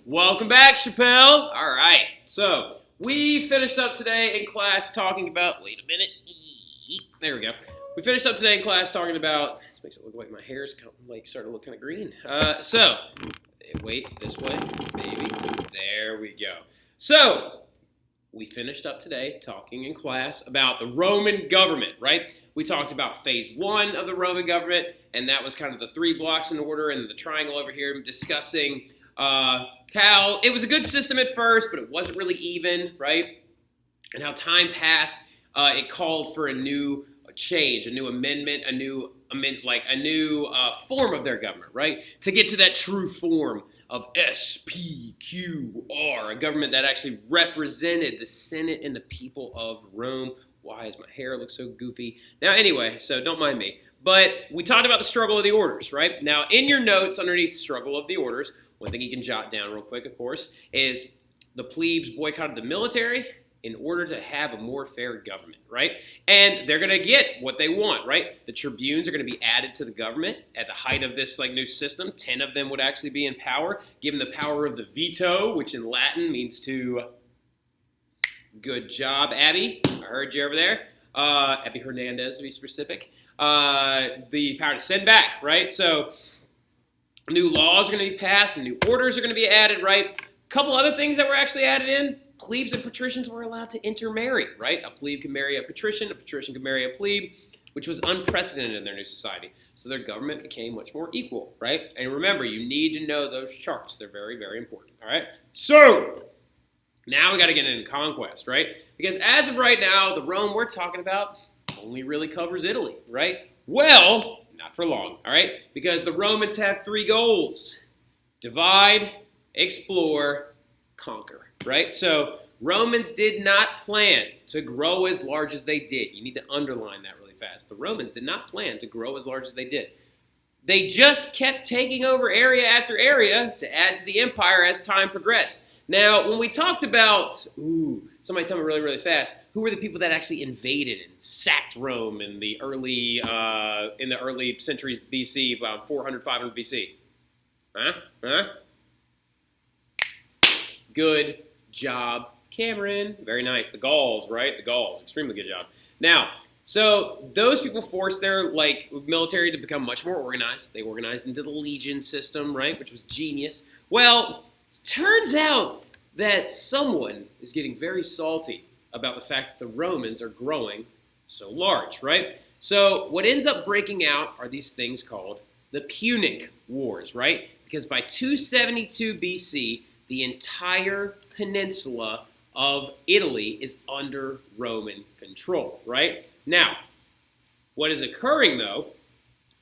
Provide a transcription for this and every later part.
Welcome back, Chappelle. All right, so we finished up today in class talking about, wait a minute, there we go. We finished up today in class talking about, this makes it look like my hair is like starting to look kind of green. Wait, this way, maybe, there we go. So, we finished up today talking in class about the Roman government, right? We talked about phase 1 of the Roman government, and that was kind of the 3 blocks in order, and the triangle over here discussing how it was a good system at first, but it wasn't really even, right? And how time passed, it called for a new change, a new amendment, a new form of their government, right? To get to that true form of SPQR, a government that actually represented the Senate and the people of Rome. Why does my hair look so goofy? Now, anyway, so don't mind me. But we talked about the struggle of the orders, right? Now, in your notes underneath struggle of the orders, one thing you can jot down real quick, of course, is the plebes boycotted the military in order to have a more fair government, right? And they're going to get what they want, right? The tribunes are going to be added to the government at the height of this new system. 10 of them would actually be in power, given the power of the veto, which in Latin means to... Good job, Abby. I heard you over there. Abby Hernandez, to be specific. The power to send back, right? So new laws are going to be passed, and new orders are going to be added, right? A couple other things that were actually added in. Plebes and patricians were allowed to intermarry, right? A plebe can marry a patrician can marry a plebe, which was unprecedented in their new society. So their government became much more equal, right? And remember, you need to know those charts. They're very, very important, all right? So now we got to get into conquest, right? Because as of right now, the Rome we're talking about only really covers Italy, right? Well, not for long, all right? Because the Romans have 3 goals: divide, explore, conquer, right? So Romans did not plan to grow as large as they did. You need to underline that really fast. The Romans did not plan to grow as large as they did. They just kept taking over area after area to add to the empire as time progressed. Now, when we talked about, somebody tell me really, really fast, who were the people that actually invaded and sacked Rome in the early centuries BC, about 400, 500 BC? Huh? Good job, Cameron. Very nice. The Gauls, right? The Gauls. Extremely good job. Now, so those people forced their military to become much more organized. They organized into the legion system, right, which was genius. Well, it turns out that someone is getting very salty about the fact that the Romans are growing so large, right? So what ends up breaking out are these things called the Punic Wars, right? Because by 272 BC, the entire peninsula of Italy is under Roman control, right? Now, what is occurring, though,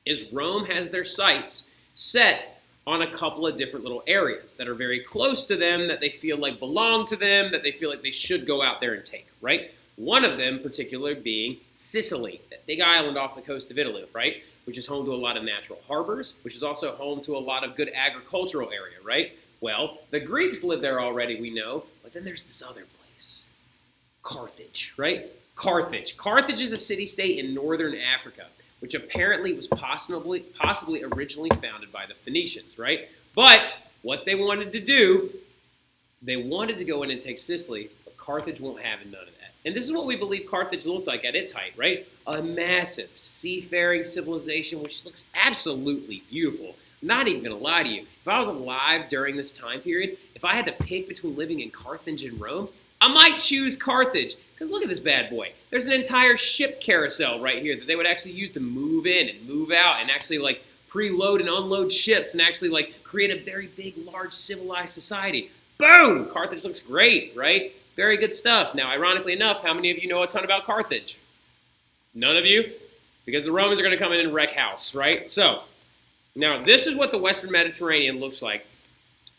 is Rome has their sights set on a couple of different little areas that are very close to them, that they feel like belong to them, that they feel like they should go out there and take, right? One of them, particularly, being Sicily, that big island off the coast of Italy, right? Which is home to a lot of natural harbors, which is also home to a lot of good agricultural area, right? Well, the Greeks lived there already, we know, but then there's this other place, Carthage, right? Carthage. Carthage is a city-state in northern Africa, which apparently was possibly originally founded by the Phoenicians, right? But what they wanted to do, they wanted to go in and take Sicily, but Carthage won't have none of that. And this is what we believe Carthage looked like at its height, right? A massive seafaring civilization, which looks absolutely beautiful. I'm not even going to lie to you. If I was alive during this time period, if I had to pick between living in Carthage and Rome, I might choose Carthage. Because look at this bad boy. There's an entire ship carousel right here that they would actually use to move in and move out and actually preload and unload ships and actually create a very big, large, civilized society. Boom! Carthage looks great, right? Very good stuff. Now, ironically enough, how many of you know a ton about Carthage? None of you? Because the Romans are going to come in and wreck house, right? So, now this is what the Western Mediterranean looks like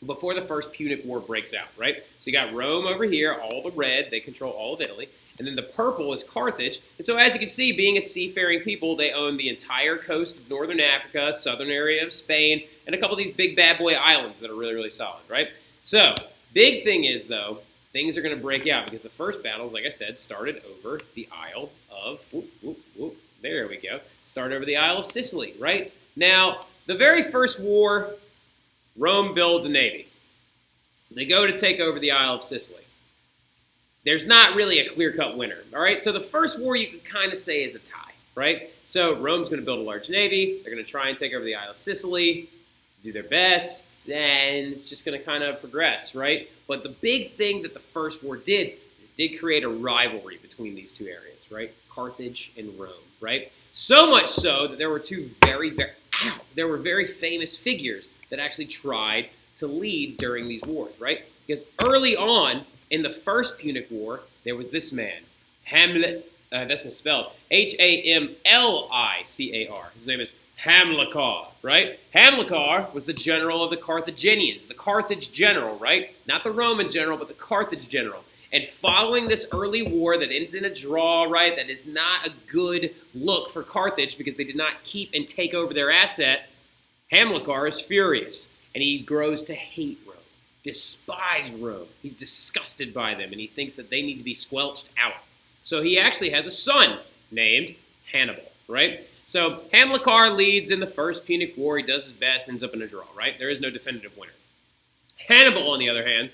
before the first Punic War breaks out, right? So you got Rome over here, all the red, they control all of Italy, and then the purple is Carthage. And so as you can see, being a seafaring people, they own the entire coast of northern Africa, southern area of Spain, and a couple of these big bad boy islands that are really, really solid, right? So, big thing is, though, things are going to break out because the first battles, like I said, started over the Isle of, there we go, started over the Isle of Sicily, right? Now, the very first war, Rome builds a navy. They go to take over the Isle of Sicily. There's not really a clear-cut winner, all right? So the first war you can kind of say is a tie, right? So Rome's going to build a large navy. They're going to try and take over the Isle of Sicily, do their best, and it's just going to kind of progress, right? But the big thing that the first war did is it did create a rivalry between these two areas, right? Carthage and Rome, right? So much so that there were there were very famous figures that actually tried to lead during these wars, right? Because early on in the First Punic War, there was this man, that's misspelled, Hamlicar. His name is Hamilcar, right? Hamilcar was the general of the Carthaginians, the Carthage general, right? Not the Roman general, but the Carthage general. And following this early war that ends in a draw, right, that is not a good look for Carthage because they did not keep and take over their asset, Hamilcar is furious, and he grows to hate Rome, despise Rome. He's disgusted by them, and he thinks that they need to be squelched out. So he actually has a son named Hannibal, right? So Hamilcar leads in the First Punic War. He does his best, ends up in a draw, right? There is no definitive winner. Hannibal, on the other hand,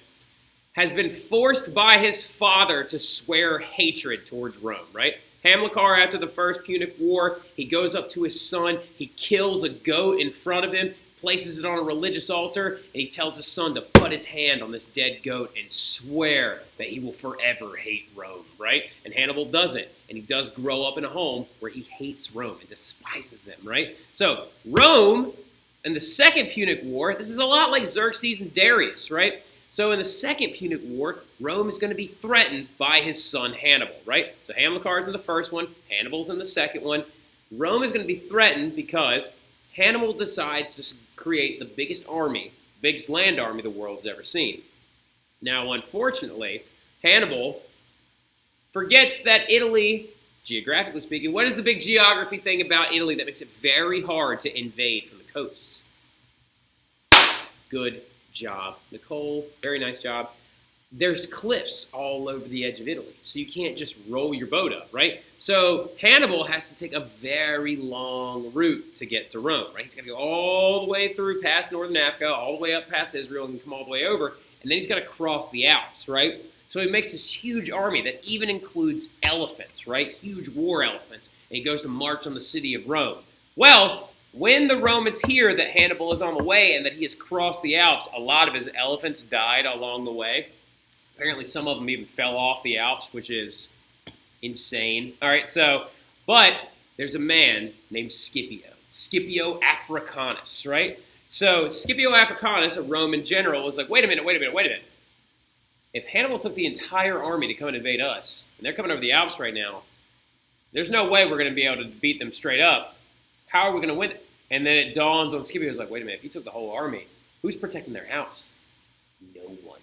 has been forced by his father to swear hatred towards Rome, right? Hamilcar, after the First Punic War, he goes up to his son, he kills a goat in front of him, places it on a religious altar, and he tells his son to put his hand on this dead goat and swear that he will forever hate Rome, right? And Hannibal does it, and he does grow up in a home where he hates Rome and despises them, right? So Rome, in the Second Punic War, this is a lot like Xerxes and Darius, right? So in the Second Punic War, Rome is going to be threatened by his son Hannibal, right? So Hamilcar is in the first one, Hannibal's in the second one. Rome is going to be threatened because Hannibal decides to create the biggest army, biggest land army the world's ever seen. Now, unfortunately, Hannibal forgets that Italy, geographically speaking, what is the big geography thing about Italy that makes it very hard to invade from the coasts? Good job, Nicole. Very nice job. There's cliffs all over the edge of Italy, so you can't just roll your boat up, right? So Hannibal has to take a very long route to get to Rome, right? He's got to go all the way through past northern Africa, all the way up past Israel, and come all the way over, and then he's got to cross the Alps, right? So he makes this huge army that even includes elephants, right? Huge war elephants, and he goes to march on the city of Rome. Well, when the Romans hear that Hannibal is on the way and that he has crossed the Alps, a lot of his elephants died along the way. Apparently some of them even fell off the Alps, which is insane. All right, but there's a man named Scipio Africanus, right? So Scipio Africanus, a Roman general, was like, wait a minute. If Hannibal took the entire army to come and invade us, and they're coming over the Alps right now, there's no way we're going to be able to beat them straight up. How are we going to win it? And then it dawns on Scipio, like, wait a minute, if he took the whole army, who's protecting their house? No one.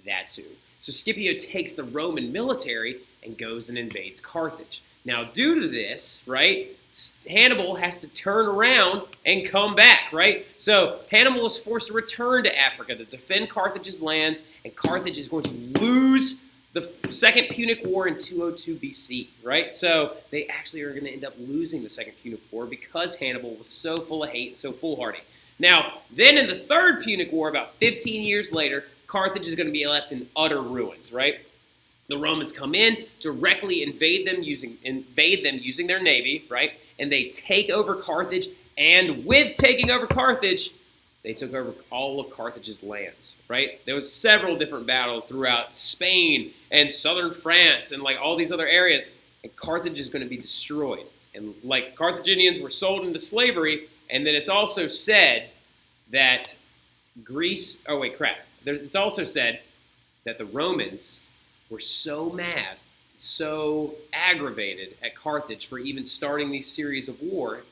That's who. So Scipio takes the Roman military and goes and invades Carthage. Now, due to this, right, Hannibal has to turn around and come back, right? So Hannibal is forced to return to Africa to defend Carthage's lands, and Carthage is going to lose the Second Punic War in 202 BC, right? So they actually are going to end up losing the Second Punic War because Hannibal was so full of hate and so foolhardy. Now, then in the Third Punic War, about 15 years later, Carthage is going to be left in utter ruins, right? The Romans come in, directly invade them using their navy, right? And they take over Carthage, and with taking over Carthage, they took over all of Carthage's lands, right? There was several different battles throughout Spain and southern France and like all these other areas, and Carthage is going to be destroyed. And like Carthaginians were sold into slavery, and then it's also said that it's also said that the Romans were so mad, so aggravated at Carthage for even starting these series of war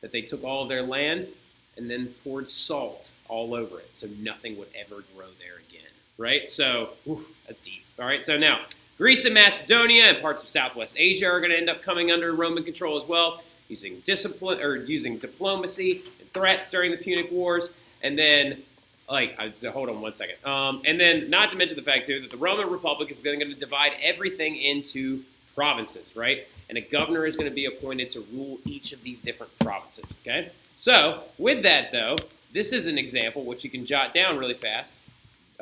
that they took all of their land and then poured salt all over it so nothing would ever grow there again, right? So, that's deep. All right, so now, Greece and Macedonia and parts of Southwest Asia are going to end up coming under Roman control as well, using diplomacy and threats during the Punic Wars, and then, hold on one second. And then, not to mention the fact, too, that the Roman Republic is going to divide everything into provinces, right? And a governor is going to be appointed to rule each of these different provinces, okay? So, with that, though, this is an example, which you can jot down really fast,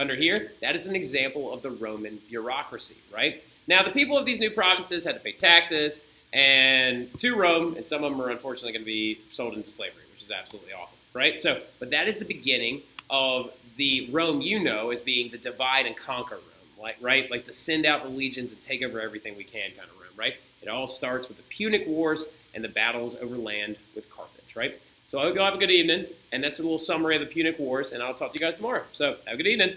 under here, that is an example of the Roman bureaucracy, right? Now, the people of these new provinces had to pay taxes and to Rome, and some of them are unfortunately going to be sold into slavery, which is absolutely awful, right? So, but that is the beginning of the Rome you know as being the divide and conquer Rome, right? Like the send out the legions and take over everything we can kind of Rome, right? It all starts with the Punic Wars and the battles over land with Carthage, right? So I hope you all have a good evening, and that's a little summary of the Punic Wars, and I'll talk to you guys tomorrow. So have a good evening.